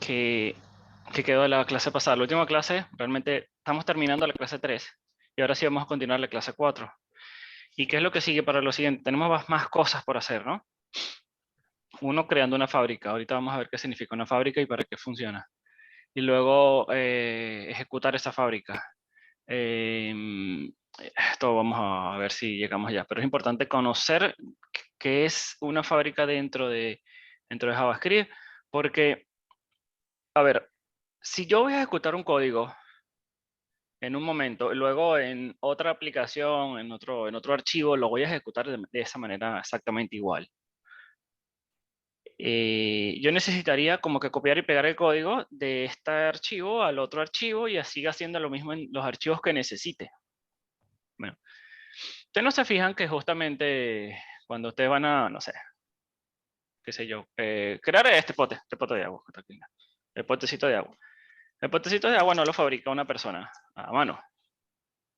que, que quedó de la clase pasada. La última clase, realmente estamos terminando la clase 3 y ahora sí vamos a continuar la clase 4. ¿Y qué es lo que sigue para lo siguiente? Tenemos más cosas por hacer, ¿no? Uno, creando una fábrica. Ahorita vamos a ver qué significa una fábrica y para qué funciona. Y luego ejecutar esa fábrica. Esto vamos a ver si llegamos allá. Pero es importante conocer qué es una fábrica dentro de JavaScript, porque, a ver, si yo voy a ejecutar un código en un momento, y luego en otra aplicación, en otro archivo, lo voy a ejecutar de esa manera exactamente igual. Yo necesitaría como que copiar y pegar el código de este archivo al otro archivo y así haciendo lo mismo en los archivos que necesite. Bueno, ustedes no se fijan que justamente cuando ustedes van a, no sé, qué sé yo, crear este pote de agua, que está aquí, el potecito de agua. El potecito de agua no lo fabrica una persona a mano.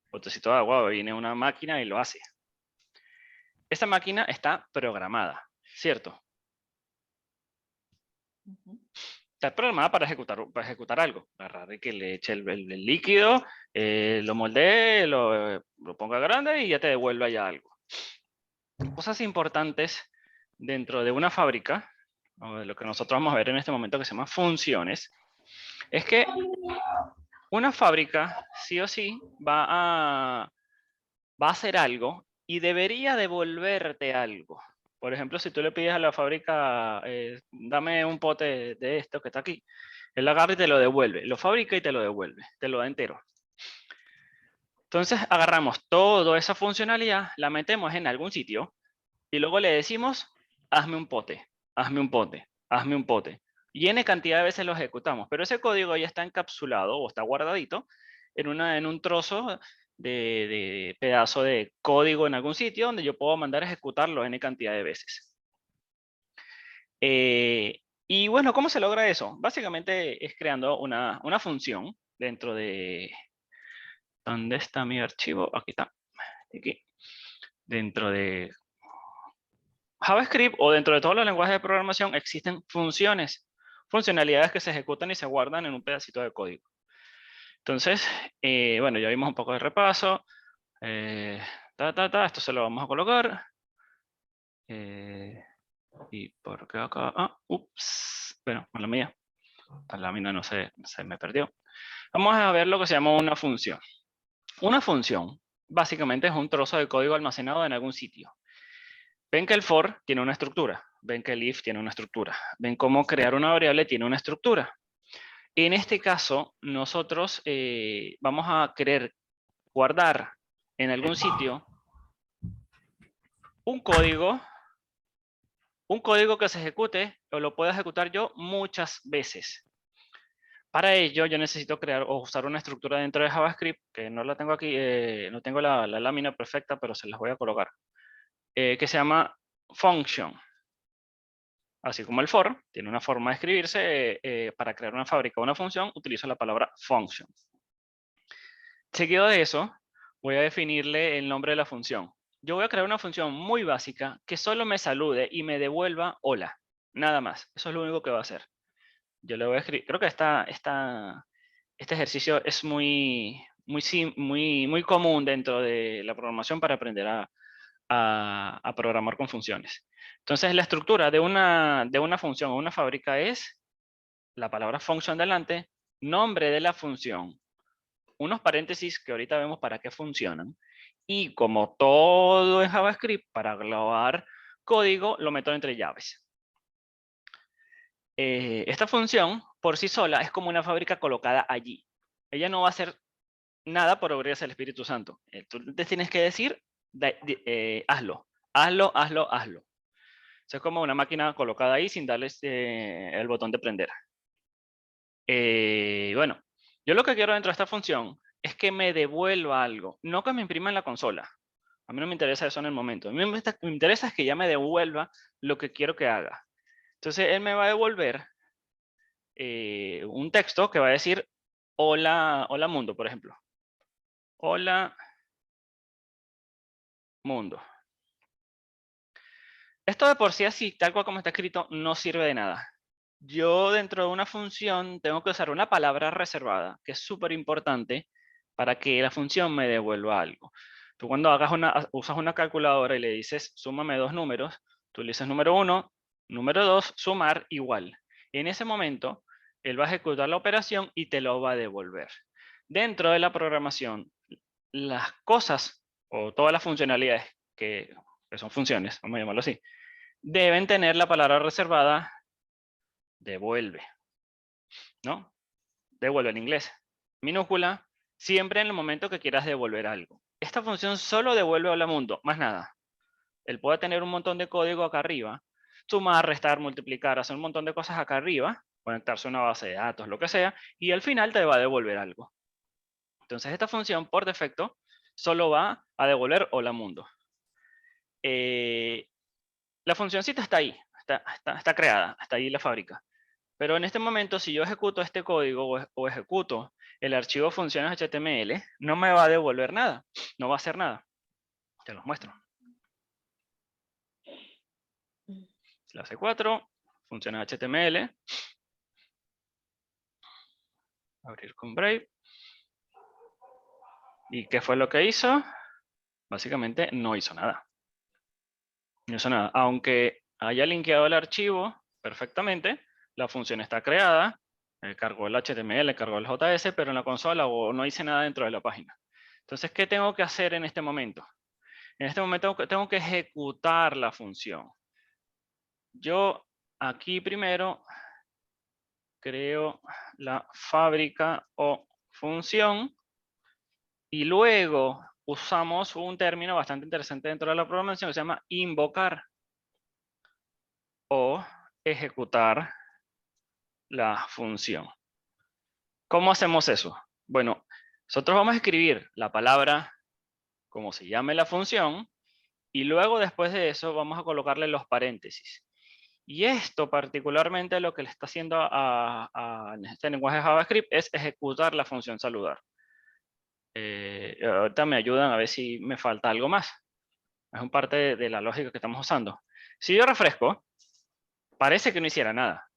El potecito de agua viene una máquina y lo hace. Esta máquina está programada, ¿cierto? Está programada para ejecutar algo. Agarrar y que le eche el líquido, lo moldee, lo ponga grande y ya te devuelva allá algo. Cosas importantes dentro de una fábrica, o de lo que nosotros vamos a ver en este momento que se llama funciones, es que una fábrica sí o sí va a hacer algo y debería devolverte algo. Por ejemplo, si tú le pides a la fábrica, dame un pote de esto que está aquí, él agarra y te lo devuelve, lo fabrica y te lo devuelve, te lo da entero. Entonces agarramos toda esa funcionalidad, la metemos en algún sitio y luego le decimos, hazme un pote, hazme un pote, hazme un pote. Y N cantidad de veces lo ejecutamos, pero ese código ya está encapsulado o está guardadito en un trozo de pedazo de código en algún sitio donde yo puedo mandar a ejecutarlo N cantidad de veces. Y bueno, ¿cómo se logra eso? Básicamente es creando una función dentro de... ¿Dónde está mi archivo? Aquí está. Aquí. Dentro de JavaScript o dentro de todos los lenguajes de programación existen funciones, funcionalidades que se ejecutan y se guardan en un pedacito de código. Entonces, bueno, ya vimos un poco de repaso. Esto se lo vamos a colocar. Y por qué acá, ups, bueno, con la mía, la lámina no se me perdió. Vamos a ver lo que se llama una función. Una función, básicamente es un trozo de código almacenado en algún sitio. Ven que el for tiene una estructura, ven que el if tiene una estructura, ven cómo crear una variable tiene una estructura. En este caso, nosotros vamos a querer guardar en algún sitio un código que se ejecute o lo pueda ejecutar yo muchas veces. Para ello, yo necesito crear o usar una estructura dentro de JavaScript, que no la tengo aquí, no tengo la lámina perfecta, pero se las voy a colocar, que se llama function. Así como el for tiene una forma de escribirse, para crear una fábrica o una función, utilizo la palabra function. Seguido de eso, voy a definirle el nombre de la función. Yo voy a crear una función muy básica que solo me salude y me devuelva hola. Nada más. Eso es lo único que va a hacer. Yo le voy a escribir. Creo que este ejercicio es muy común dentro de la programación para aprender a programar con funciones. Entonces, la estructura de una función o una fábrica es la palabra function delante, nombre de la función, unos paréntesis que ahorita vemos para qué funcionan, y como todo en JavaScript, para grabar código, lo meto entre llaves. Esta función, por sí sola, es como una fábrica colocada allí. Ella no va a hacer nada por obra del Espíritu Santo. Tú te tienes que decir, hazlo, hazlo, hazlo, hazlo. Eso es como una máquina colocada ahí sin darle el botón de prender. Bueno, yo lo que quiero dentro de esta función es que me devuelva algo, no que me imprima en la consola. A mí no me interesa eso en el momento. A mí me interesa es que ya me devuelva lo que quiero que haga. Entonces, él me va a devolver un texto que va a decir, hola, hola mundo, por ejemplo. Hola mundo. Esto de por sí así, tal cual como está escrito, no sirve de nada. yo dentro de una función tengo que usar una palabra reservada, que es súper importante para que la función me devuelva algo. Tú cuando usas una calculadora y le dices, súmame dos números, tú le dices número 1, número 2, sumar igual. Y en ese momento, él va a ejecutar la operación y te lo va a devolver. Dentro de la programación, las cosas o todas las funcionalidades que son funciones, vamos a llamarlo así, deben tener la palabra reservada devuelve, ¿no? Devuelve en inglés. Minúscula, siempre en el momento que quieras devolver algo. Esta función solo devuelve hola mundo, más nada. Él puede tener un montón de código acá arriba, sumar, restar, multiplicar, hacer un montón de cosas acá arriba, conectarse a una base de datos, lo que sea, y al final te va a devolver algo. Entonces esta función por defecto solo va a devolver hola mundo. La funcioncita está ahí, está creada, está ahí la fábrica. Pero en este momento, si yo ejecuto este código o ejecuto el archivo funciones HTML, no me va a devolver nada, no va a hacer nada. Te los muestro. Clase 4, funciones HTML. Abrir con Brave. ¿Y qué fue lo que hizo? Básicamente no hizo nada. No hizo nada. Aunque haya linkeado el archivo perfectamente, la función está creada, cargó el HTML, cargó el JS, pero en la consola no hice nada dentro de la página. Entonces, ¿qué tengo que hacer en este momento? En este momento tengo que ejecutar la función. Yo aquí primero creo la fábrica o función y luego usamos un término bastante interesante dentro de la programación que se llama invocar o ejecutar la función. ¿Cómo hacemos eso? Bueno, nosotros vamos a escribir la palabra como se llame la función y luego después de eso vamos a colocarle los paréntesis. Y esto particularmente lo que le está haciendo a este lenguaje JavaScript es ejecutar la función saludar. Ahorita me ayudan a ver si me falta algo más. Es un parte de la lógica que estamos usando. Si yo refresco, parece que no hiciera nada.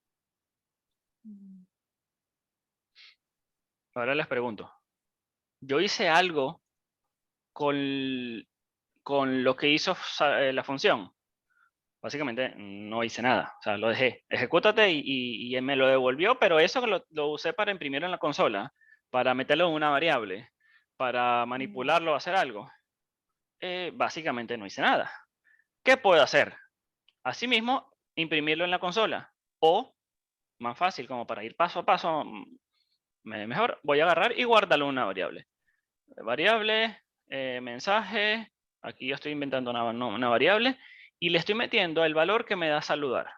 Ahora les pregunto, ¿yo hice algo con lo que hizo la función? Básicamente no hice nada, o sea, lo dejé. Ejecútate y él me lo devolvió, pero eso lo usé para imprimirlo en la consola, para meterlo en una variable, para manipularlo, hacer algo. Básicamente no hice nada. ¿Qué puedo hacer? Asimismo, imprimirlo en la consola. O, más fácil, como para ir paso a paso, mejor, voy a agarrar y guardarlo en una variable. Variable, mensaje, aquí yo estoy inventando una variable, y le estoy metiendo el valor que me da saludar.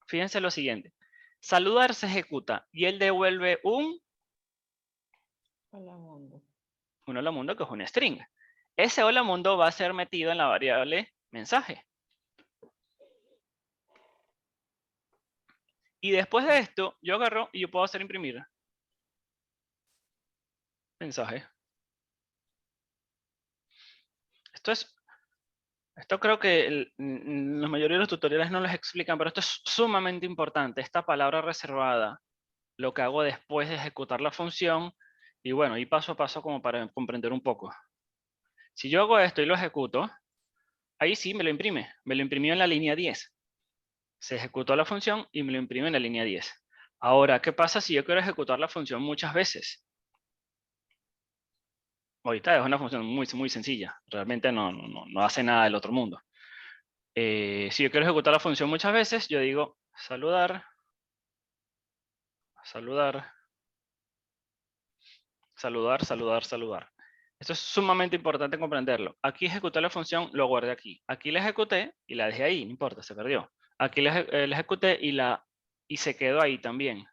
Fíjense lo siguiente. Saludar se ejecuta y él devuelve un Hola mundo. un hola mundo que es un string. Ese hola mundo va a ser metido en la variable mensaje. Y después de esto, yo agarro y yo puedo hacer imprimir mensaje. Esto creo que la mayoría de los tutoriales no les explican, pero esto es sumamente importante. Esta palabra reservada, lo que hago después de ejecutar la función, y bueno, y paso a paso como para comprender un poco. Si yo hago esto y lo ejecuto, ahí sí me lo imprime. Me lo imprimió en la línea 10. Se ejecutó la función y me lo imprime en la línea 10. Ahora, ¿qué pasa si yo quiero ejecutar la función muchas veces? Ahorita es una función muy sencilla. Realmente no hace nada del otro mundo. Si yo quiero ejecutar la función muchas veces, yo digo saludar, saludar, saludar, saludar, saludar. Esto es sumamente importante comprenderlo. Aquí ejecuté la función, lo guardé aquí. Aquí la ejecuté y la dejé ahí, no importa, se perdió. Aquí la ejecuté y se quedó ahí también.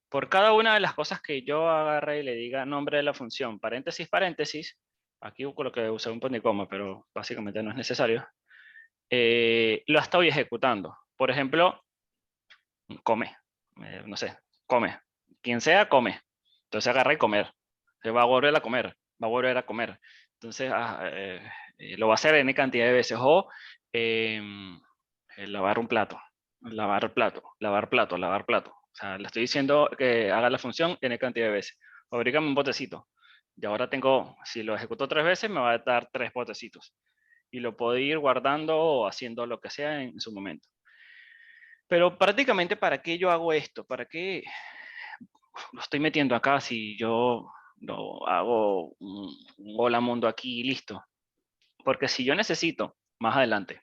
Por cada una de las cosas que yo agarre y le diga nombre de la función, paréntesis, paréntesis, aquí lo que usé un punto y coma, pero básicamente no es necesario, lo estoy ejecutando. Por ejemplo, come, no sé, come. Quien sea, come. Entonces agarra y comer. Se va a volver a comer, va a volver a comer. Entonces lo va a hacer N cantidad de veces. O lavar un plato. lavar plato, lavar plato, lavar plato. O sea, le estoy diciendo que haga la función n cantidad de veces. Fabrícame un botecito. Y ahora tengo, si lo ejecuto 3 veces, me va a dar 3 botecitos. Y lo puedo ir guardando o haciendo lo que sea en su momento. Pero prácticamente, ¿para qué yo hago esto? ¿Para qué lo estoy metiendo acá si yo lo hago un hola mundo aquí y listo? Porque si yo necesito, más adelante,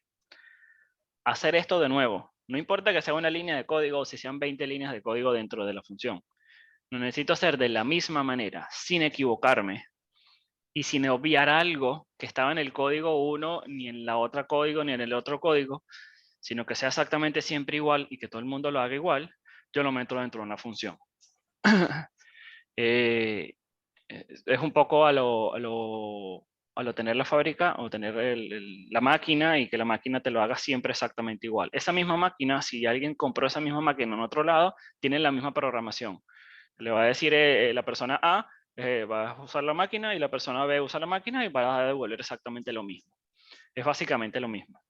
hacer esto de nuevo, no importa que sea una línea de código o si sean 20 líneas de código dentro de la función, lo necesito hacer de la misma manera, sin equivocarme y sin obviar algo que estaba en el código 1, ni en la otra código, ni en el otro código, sino que sea exactamente siempre igual y que todo el mundo lo haga igual, yo lo meto dentro de una función. Es un poco a lo tener la fábrica o tener la máquina y que la máquina te lo haga siempre exactamente igual. Esa misma máquina, si alguien compró esa misma máquina en otro lado, tiene la misma programación. Le va a decir la persona A, va a usar la máquina y la persona B usa la máquina y va a devolver exactamente lo mismo. Es básicamente lo mismo.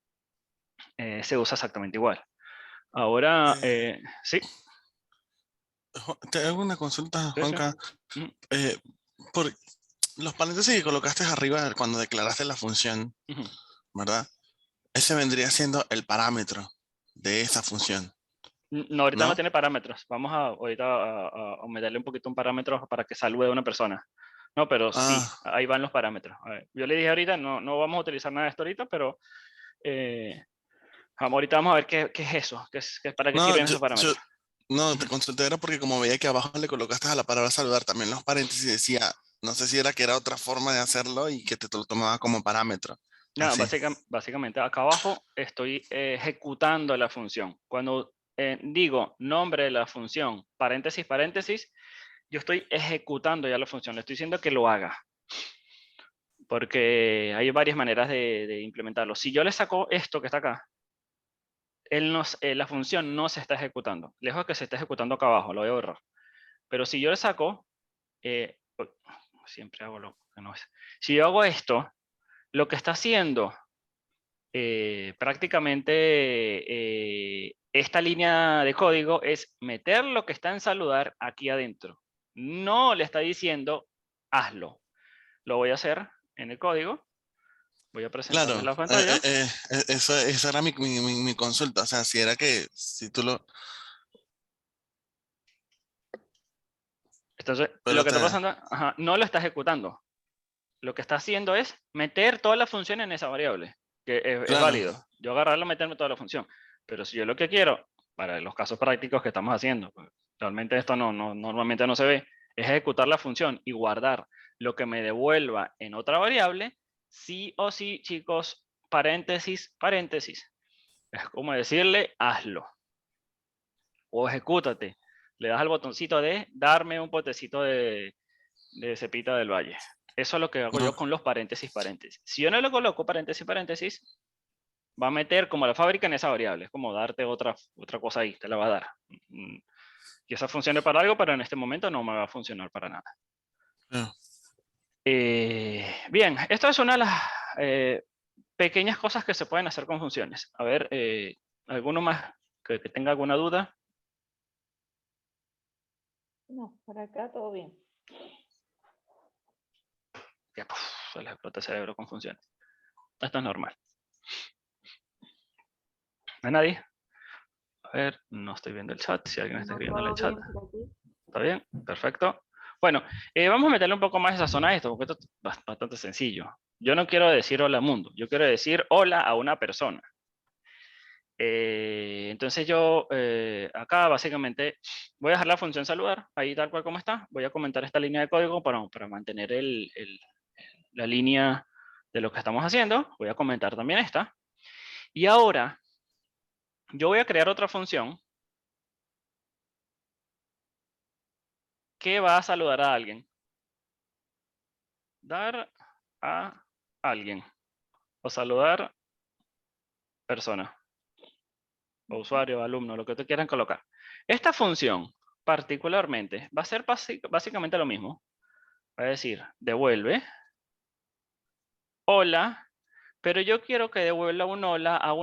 Se usa exactamente igual. Ahora, sí. Te hago una consulta, Sí, sí. Juanca. Por los paréntesis que colocaste arriba cuando declaraste la función, ¿verdad? Ese vendría siendo el parámetro de esa función, No, ahorita no ¿no? tiene parámetros. Vamos ahorita a meterle un poquito un parámetro para que salude a una persona. No, pero sí, Ah, ahí van los parámetros. A ver, yo le dije ahorita, no vamos a utilizar nada de esto ahorita, pero ahorita vamos a ver qué es eso, para qué no, sirven esos parámetros. no, te consulté era porque como veía que abajo le colocaste a la palabra saludar también los paréntesis decía, no sé si era que era otra forma de hacerlo y que te lo tomaba como parámetro. No, Así. básicamente acá abajo estoy ejecutando la función. Cuando digo nombre de la función, paréntesis, paréntesis, yo estoy ejecutando ya la función, le estoy diciendo que lo haga. Porque hay varias maneras de implementarlo. Si yo le saco esto que está acá, la función no se está ejecutando. Lejos de que se esté ejecutando acá abajo, lo voy a borrar. Pero si yo le saco, siempre hago lo que no es. Si yo hago esto, lo que está haciendo prácticamente esta línea de código es meter lo que está en saludar aquí adentro. No le está diciendo, hazlo. Lo voy a hacer en el código. Voy a presentarles Claro, la pantalla. esa era mi consulta, o sea, si era que si tú lo... Entonces, lo Pero que te... está pasando, no lo está ejecutando. Lo que está haciendo es meter toda la función en esa variable, que es Claro, válido. Yo agarrarlo, meterme toda la función. Pero si yo lo que quiero, para los casos prácticos que estamos haciendo, pues, realmente esto normalmente no se ve, es ejecutar la función y guardar lo que me devuelva en otra variable, sí o sí, chicos, paréntesis, paréntesis. Es como decirle, hazlo. O ejecútate. Le das al botoncito de darme un potecito de Cepita del Valle. Eso es lo que hago yo no, con los paréntesis, paréntesis. Si yo no le coloco paréntesis, paréntesis, va a meter como la fábrica en esa variable. Es como darte otra cosa ahí, te la va a dar. Y esa funcione para algo, pero en este momento no me va a funcionar para nada. no. Bien, esto es una de las pequeñas cosas que se pueden hacer con funciones. A ver, ¿alguno más que tenga alguna duda? No, por acá todo bien. Ya, se les explota el cerebro con funciones. Esto es normal. ¿No hay nadie? A ver, no estoy viendo el chat. Si alguien está No, escribiendo en el todo chat. bien por aquí. ¿Está bien? Perfecto. Bueno, vamos a meterle un poco más esa zona a esto, porque esto es bastante sencillo. Yo no quiero decir hola mundo, yo quiero decir hola a una persona. Entonces yo acá básicamente voy a dejar la función saludar, ahí tal cual como está. Voy a comentar esta línea de código para mantener la línea de lo que estamos haciendo. Voy a comentar también esta. Y ahora yo voy a crear otra función que va a saludar a alguien. Dar a alguien. O saludar persona. O usuario, alumno, lo que te quieran colocar. Esta función particularmente va a ser básicamente lo mismo. Va a decir, devuelve, hola, pero yo quiero que devuelva un hola a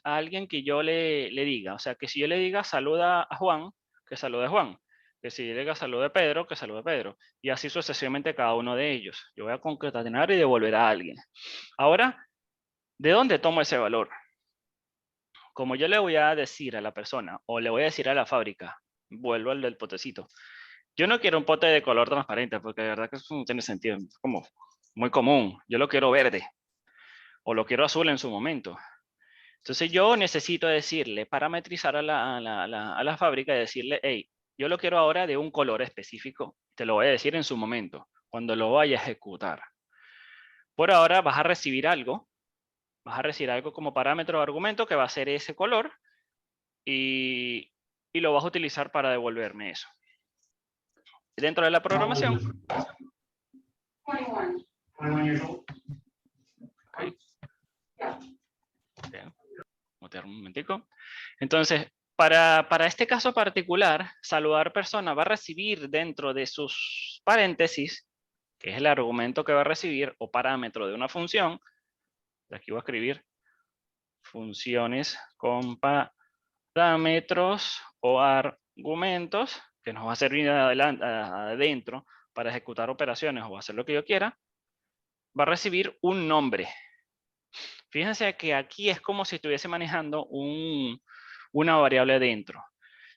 alguien que yo le diga. O sea, que si yo le diga saluda a Juan, que salude a Juan. Que si yo le diga salude a Pedro, que salude a Pedro. Y así sucesivamente cada uno de ellos. Yo voy a concatenar y devolver a alguien. Ahora, ¿de dónde tomo ese valor? Como yo le voy a decir a la persona, o le voy a decir a la fábrica, vuelvo al del potecito. Yo no quiero un pote de color transparente, porque de verdad que eso no tiene sentido. Es como muy común. Yo lo quiero verde. O lo quiero azul en su momento. Entonces yo necesito decirle, parametrizar a la fábrica y decirle, hey, yo lo quiero ahora de un color específico. Te lo voy a decir en su momento, cuando lo vaya a ejecutar. Por ahora vas a recibir algo. Vas a recibir algo como parámetro o argumento que va a ser ese color y lo vas a utilizar para devolverme eso. Dentro de la programación. Okay. Bien. Mutear un momentico. Entonces, para este caso particular, saludar persona va a recibir dentro de sus paréntesis, que es el argumento que va a recibir o parámetro de una función. Aquí voy a escribir funciones con parámetros o argumentos que nos va a servir adentro para ejecutar operaciones o hacer lo que yo quiera. Va a recibir un nombre. Fíjense que aquí es como si estuviese manejando una variable dentro.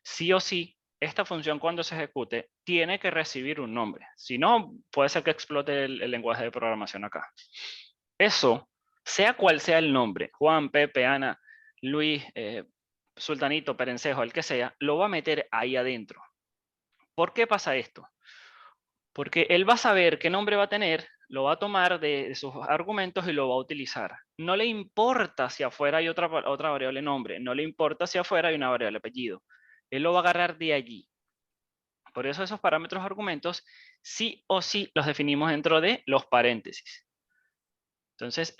Sí o sí, esta función cuando se ejecute tiene que recibir un nombre. Si no, puede ser que explote el lenguaje de programación acá. Eso, sea cual sea el nombre, Juan, Pepe, Ana, Luis, Sultanito, Perencejo, el que sea, lo va a meter ahí adentro. ¿Por qué pasa esto? Porque él va a saber qué nombre va a tener, lo va a tomar de sus argumentos y lo va a utilizar. No le importa si afuera hay otra variable nombre, no le importa si afuera hay una variable apellido. Él lo va a agarrar de allí. Por eso esos parámetros argumentos sí o sí los definimos dentro de los paréntesis. Entonces,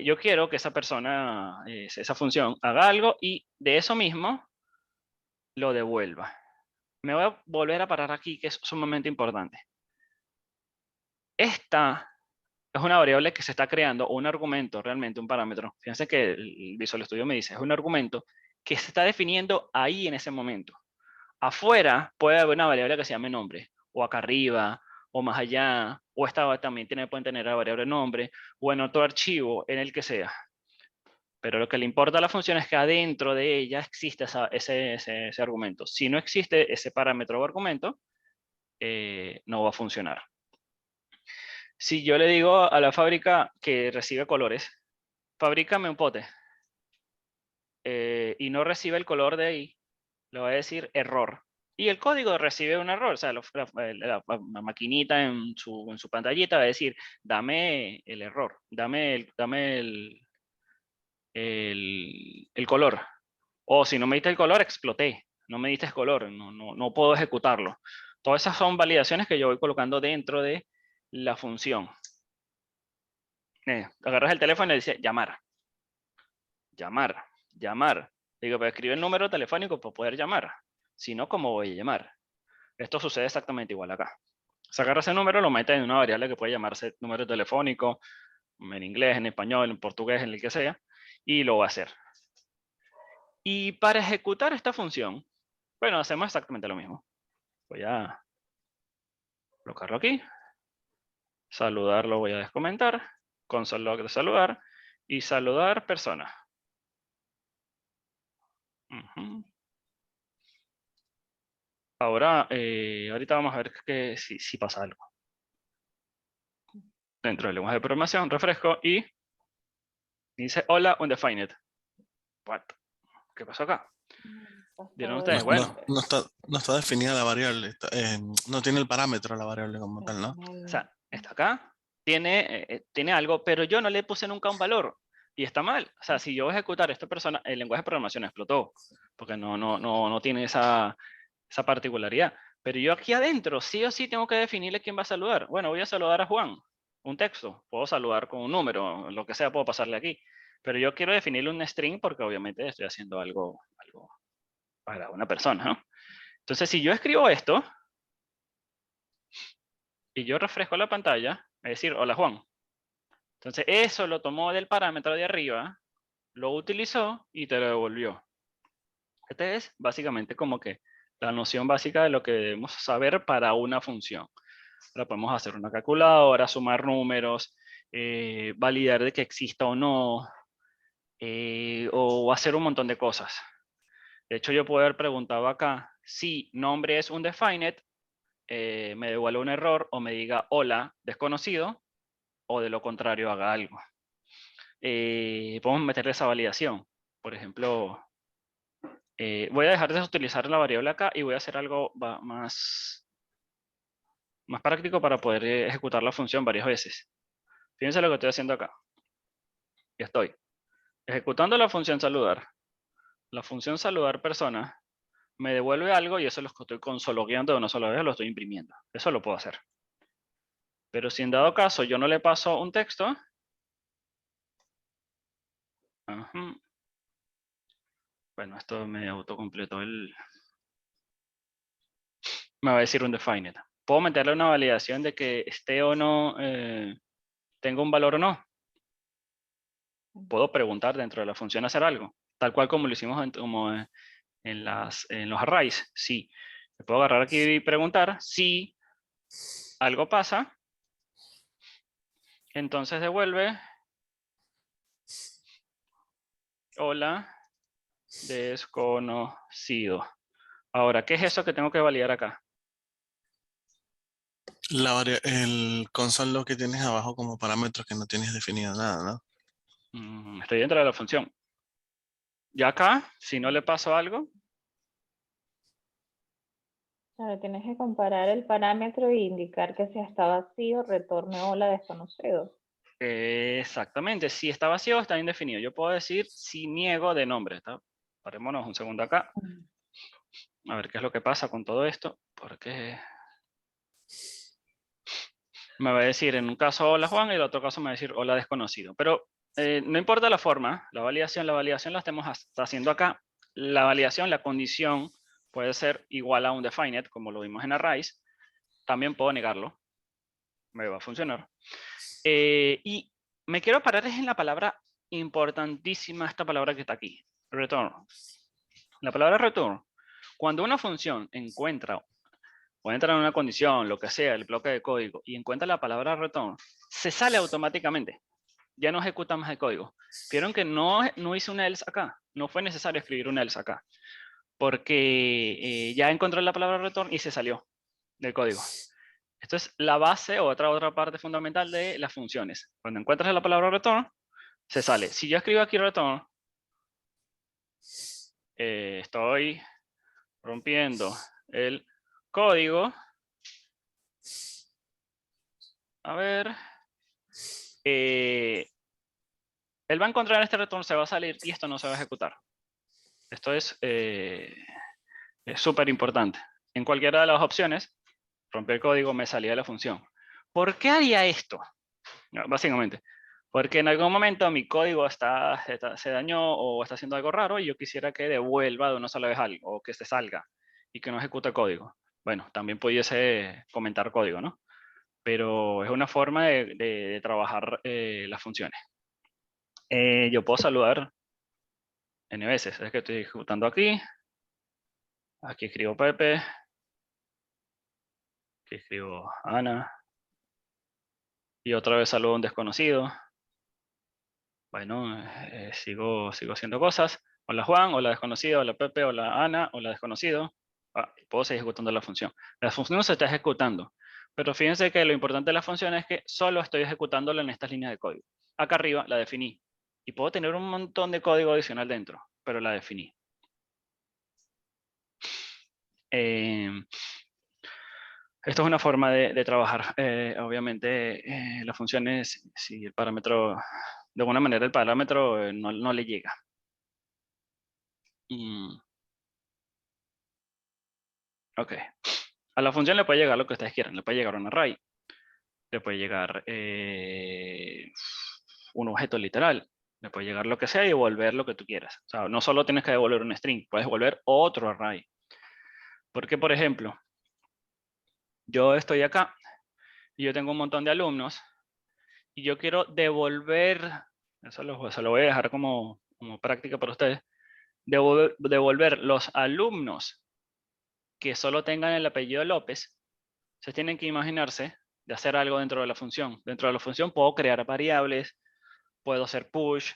yo quiero que esa persona, esa función, haga algo y de eso mismo lo devuelva. Me voy a volver a parar aquí, que es sumamente importante. Esta es una variable que se está creando, o un argumento, realmente un parámetro. Fíjense que el Visual Studio me dice, es un argumento que se está definiendo ahí en ese momento. Afuera puede haber una variable que se llame nombre, o acá arriba, o más allá, o esta también pueden tener la variable nombre, o en otro archivo, en el que sea. Pero lo que le importa a la función es que adentro de ella existe ese argumento. Si no existe ese parámetro o argumento, no va a funcionar. Si yo le digo a la fábrica que recibe colores, fabrícame un pote, y no recibe el color de ahí, le voy a decir error. Y el código recibe un error, o sea, la maquinita en su pantallita va a decir, dame el error, dame el color. O si no me diste el color, exploté, no me diste el color, no puedo ejecutarlo. Todas esas son validaciones que yo voy colocando dentro de la función. Agarras el teléfono y le dices llamar. Digo, pero escribe el número telefónico para poder llamar. Si no, ¿cómo voy a llamar? Esto sucede exactamente igual acá. Se agarra ese número, lo mete en una variable que puede llamarse número telefónico, en inglés, en español, en portugués, en el que sea, y lo va a hacer. Y para ejecutar esta función, bueno, hacemos exactamente lo mismo. Voy a colocarlo aquí. Saludar lo voy a descomentar. Console log de saludar. Y saludar persona. Ahora, ahorita vamos a ver si pasa algo. Dentro del lenguaje de programación, refresco y dice hola undefined. What? ¿Qué pasó acá? ¿Vieron ustedes? Bueno. No está definida la variable, no tiene el parámetro la variable como tal, ¿no? O sea, está acá, tiene algo, pero yo no le puse nunca un valor. Y está mal. O sea, si yo voy a ejecutar esta persona, el lenguaje de programación explotó. Porque no tiene esa particularidad. Pero yo aquí adentro, sí o sí tengo que definirle quién va a saludar. Bueno, voy a saludar a Juan. Un texto. Puedo saludar con un número, lo que sea, puedo pasarle aquí. Pero yo quiero definirle un string porque obviamente estoy haciendo algo para una persona, ¿no? Entonces, si yo escribo esto y yo refresco la pantalla, es decir, hola Juan. Entonces eso lo tomó del parámetro de arriba, lo utilizó y te lo devolvió. Este es básicamente como que la noción básica de lo que debemos saber para una función. Ahora podemos hacer una calculadora, sumar números, validar de que exista o no, o hacer un montón de cosas. De hecho, yo puedo haber preguntado acá, si nombre es un defined, me devuelve un error o me diga hola, desconocido, o de lo contrario haga algo. Podemos meterle esa validación. Por ejemplo, voy a dejar de utilizar la variable acá y voy a hacer algo más práctico para poder ejecutar la función varias veces. Fíjense lo que estoy haciendo acá. Ya estoy ejecutando la función saludar. La función saludar persona me devuelve algo y eso lo estoy consologueando de una sola vez, lo estoy imprimiendo. Eso lo puedo hacer. Pero si en dado caso yo no le paso un texto, bueno, esto me autocompletó me va a decir un defined. ¿Puedo meterle una validación de que esté o no, tenga un valor o no? Puedo preguntar dentro de la función hacer algo, tal cual como lo hicimos en los arrays. Sí, me puedo agarrar aquí y preguntar si algo pasa, entonces devuelve hola desconocido. Ahora, ¿qué es eso que tengo que validar acá? El console que tienes abajo como parámetros que no tienes definido nada, ¿no? Estoy dentro de la función. Y acá, si no le paso algo, Claro, tienes que comparar el parámetro e indicar que si está vacío, retorne hola desconocido. exactamente, si está vacío está indefinido. Yo puedo decir si niego de nombre. Parémonos un segundo acá. A ver qué es lo que pasa con todo esto. Porque me va a decir en un caso hola Juan y en el otro caso me va a decir hola desconocido. Pero no importa la forma, la validación la estamos haciendo acá. La validación, la condición puede ser igual a un defined, como lo vimos en arrays. También puedo negarlo. Me va a funcionar. Y me quiero parar es en la palabra importantísima, esta palabra que está aquí, return. La palabra return, cuando una función encuentra o entra en una condición, lo que sea, el bloque de código, y encuentra la palabra return, se sale automáticamente. Ya no ejecuta más el código. Vieron que no hice un else acá. No fue necesario escribir un else acá. Porque ya encontró la palabra return y se salió del código. Esto es la base o otra parte fundamental de las funciones. Cuando encuentras la palabra return, se sale. Si yo escribo aquí return, estoy rompiendo el código. A ver. Él va a encontrar este return, se va a salir y esto no se va a ejecutar. Esto es súper importante. En cualquiera de las opciones, romper el código me salía de la función. ¿Por qué haría esto? Básicamente, porque en algún momento mi código se dañó o está haciendo algo raro y yo quisiera que devuelva de una sola vez algo o que se salga y que no ejecute código. Bueno, también pudiese comentar código, ¿no? Pero es una forma de trabajar las funciones. Yo puedo saludar n veces. Es que estoy ejecutando aquí. Aquí escribo Pepe. Aquí escribo Ana. Y otra vez saludo a un desconocido. Bueno, sigo haciendo cosas. Hola Juan, hola desconocido, hola Pepe, hola Ana, hola desconocido. Puedo seguir ejecutando la función. La función se está ejecutando. Pero fíjense que lo importante de la función es que solo estoy ejecutándola en estas líneas de código. Acá arriba la definí. Y puedo tener un montón de código adicional dentro, pero la definí. Esto es una forma de trabajar. Obviamente, las funciones, si el parámetro, de alguna manera el parámetro no le llega. Ok. A la función le puede llegar lo que ustedes quieran. Le puede llegar un array. Le puede llegar un objeto literal. Le puede llegar lo que sea y devolver lo que tú quieras. O sea, no solo tienes que devolver un string, puedes devolver otro array. Porque, por ejemplo, yo estoy acá y yo tengo un montón de alumnos y yo quiero devolver, eso lo voy a dejar como práctica para ustedes, devolver los alumnos que solo tengan el apellido López, se tienen que imaginarse de hacer algo dentro de la función. Dentro de la función puedo crear variables, puedo hacer push,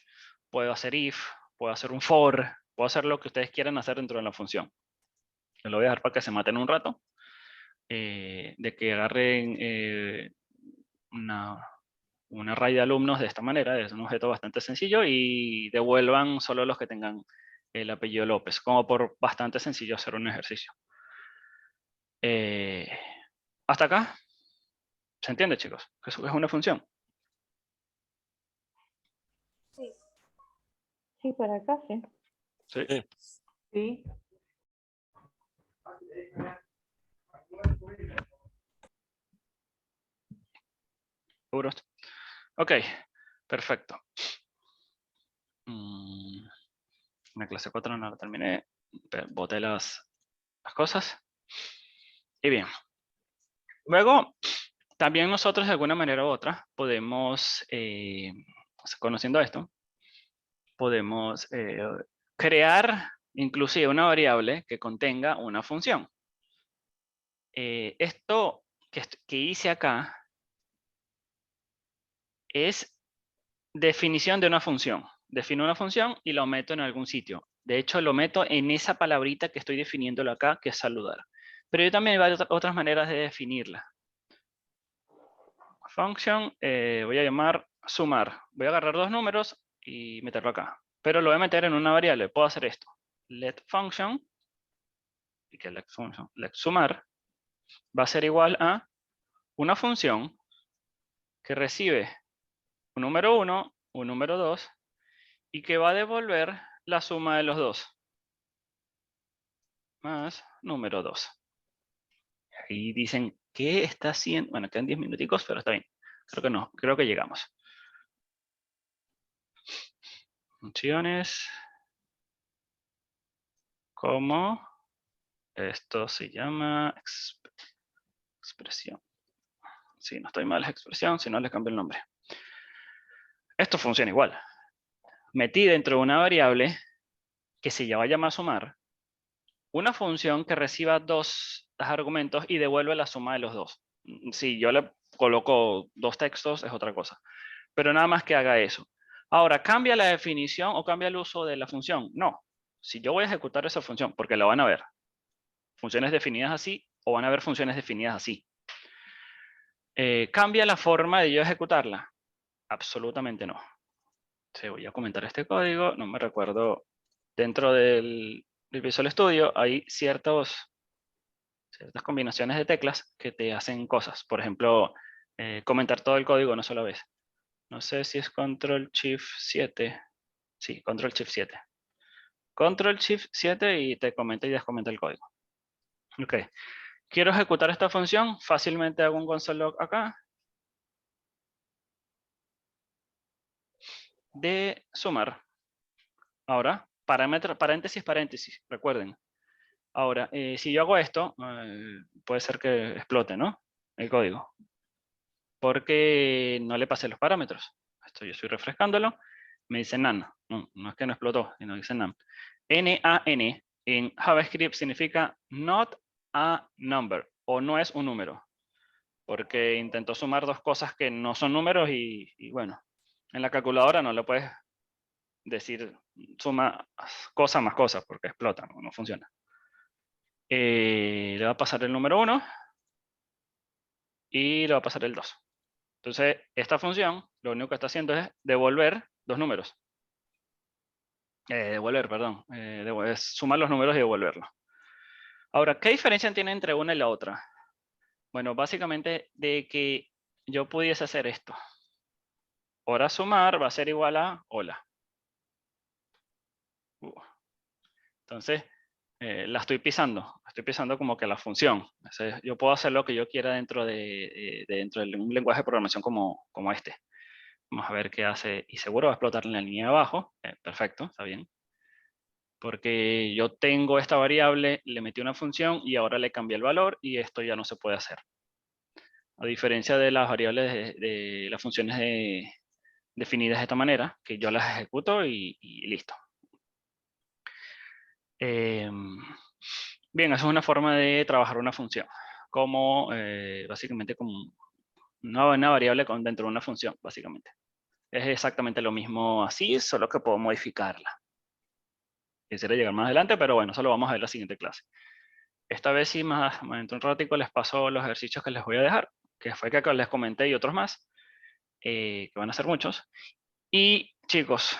puedo hacer if, puedo hacer un for, puedo hacer lo que ustedes quieran hacer dentro de la función. Lo voy a dejar para que se maten un rato, de que agarren un array de alumnos de esta manera, es un objeto bastante sencillo, y devuelvan solo los que tengan el apellido López, como por bastante sencillo hacer un ejercicio. ¿Hasta acá? ¿Se entiende, chicos? Que eso es una función. Sí. Sí, por acá sí. Sí. Sí. ¿Seguros? Ok, perfecto. La clase 4 no la terminé, boté las cosas. Y bien. Luego, también nosotros de alguna manera u otra podemos, conociendo esto, podemos crear inclusive una variable que contenga una función. Esto que hice acá es definición de una función. Defino una función y lo meto en algún sitio. De hecho, lo meto en esa palabrita que estoy definiéndolo acá, que es saludar. Pero yo también hay otras maneras de definirla. Function, voy a llamar sumar. Voy a agarrar dos números y meterlo acá. Pero lo voy a meter en una variable. Puedo hacer esto. Let function, y que let sumar, va a ser igual a una función que recibe un número 1, un número 2, y que va a devolver la suma de los dos. Más número 2. Ahí dicen, ¿qué está haciendo? Bueno, quedan 10 minuticos, pero está bien. Creo que no, creo que llegamos. Funciones. Como esto se llama expresión. Si no estoy mal es expresión, si no le cambio el nombre. Esto funciona igual. Metí dentro de una variable que se va a llamar sumar, una función que reciba dos argumentos y devuelve la suma de los dos. Si yo le coloco dos textos es otra cosa. Pero nada más que haga eso. Ahora, ¿cambia la definición o cambia el uso de la función? No. Si yo voy a ejecutar esa función, porque la van a ver, funciones definidas así o van a ver funciones definidas así. ¿Cambia la forma de yo ejecutarla? Absolutamente no. Voy a comentar este código, no me recuerdo. Dentro del Visual Studio hay ciertas combinaciones de teclas que te hacen cosas. Por ejemplo, comentar todo el código una sola vez. No sé si es Ctrl-Shift-7. Sí, Ctrl-Shift-7. Ctrl-Shift-7 y te comenta y descomenta el código. Ok. Quiero ejecutar esta función. Fácilmente hago un console log acá. De sumar. Ahora, paréntesis, paréntesis. Recuerden. Ahora, si yo hago esto, puede ser que explote, ¿no? El código. Porque no le pasé los parámetros. Esto yo estoy refrescándolo. Me dice none. No es que no explotó, sino dice none. N-A-N en JavaScript significa not a number. O no es un número. Porque intentó sumar dos cosas que no son números y bueno, en la calculadora no le puedes decir suma cosa más cosa porque explota, no funciona. Le va a pasar el número 1 y le va a pasar el 2. Entonces, esta función lo único que está haciendo es devolver dos números. Perdón. Es sumar los números y devolverlos. Ahora, ¿qué diferencia tiene entre una y la otra? Bueno, básicamente de que yo pudiese hacer esto. Ahora sumar va a ser igual a hola. Entonces, la estoy pisando como que la función. Entonces, yo puedo hacer lo que yo quiera dentro de un lenguaje de programación como este. Vamos a ver qué hace. Y seguro va a explotar en la línea de abajo. Perfecto, está bien. Porque yo tengo esta variable, le metí una función y ahora le cambié el valor y esto ya no se puede hacer. A diferencia de las variables de las funciones definidas de esta manera, que yo las ejecuto y listo. Bien, eso es una forma de trabajar una función, como básicamente como una variable dentro de una función, básicamente. Es exactamente lo mismo así, solo que puedo modificarla. Quisiera llegar más adelante, pero bueno, eso lo vamos a ver en la siguiente clase. Esta vez sí, más dentro de un ratico les paso los ejercicios que les voy a dejar, que fue que les comenté y otros más, que van a ser muchos. Y chicos,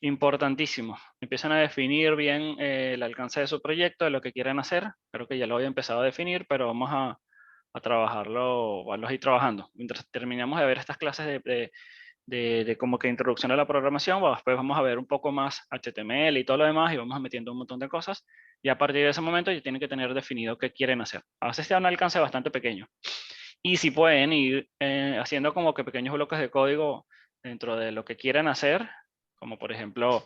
importantísimo, empiezan a definir bien el alcance de su proyecto, de lo que quieren hacer. Creo que ya lo había empezado a definir, pero vamos a trabajarlo, vamos a ir trabajando. Mientras terminamos de ver estas clases de como que introducción a la programación, después vamos a ver un poco más HTML y todo lo demás, y vamos metiendo un montón de cosas, y a partir de ese momento ya tienen que tener definido qué quieren hacer. A veces te da un alcance bastante pequeño. Y si pueden ir haciendo como que pequeños bloques de código dentro de lo que quieran hacer, como por ejemplo,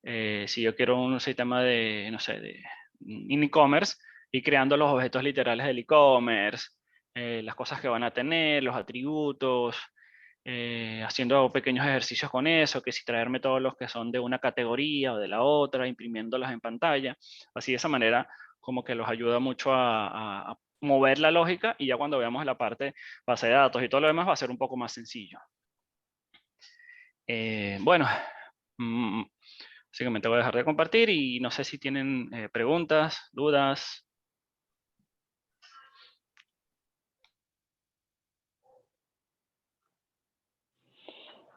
si yo quiero un sistema de, no sé, de e-commerce, y creando los objetos literales del e-commerce, las cosas que van a tener, los atributos, haciendo pequeños ejercicios con eso, que si traerme todos los que son de una categoría o de la otra, imprimiéndolos en pantalla. Así de esa manera como que los ayuda mucho a mover la lógica, y ya cuando veamos la parte base de datos y todo lo demás va a ser un poco más sencillo. Bueno, básicamente voy a dejar de compartir y no sé si tienen preguntas, dudas.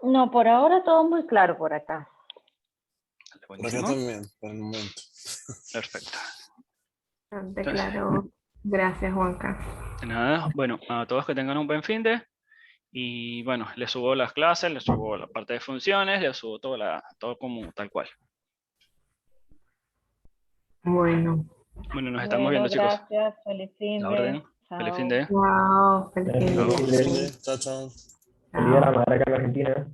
No, por ahora todo muy claro por acá. Por acá también, por el momento. Perfecto. Bastante claro. Gracias, Juanca. De nada, bueno, a todos que tengan un buen fin de, y bueno, les subo las clases, les subo la parte de funciones, les subo todo como tal cual. Bueno. Bueno, nos estamos viendo, chicos. Gracias, feliz fin La de. orden. Feliz fin de. Wow, feliz Chao. día. Chao, chao. Chao. El día de la madre acá en Argentina.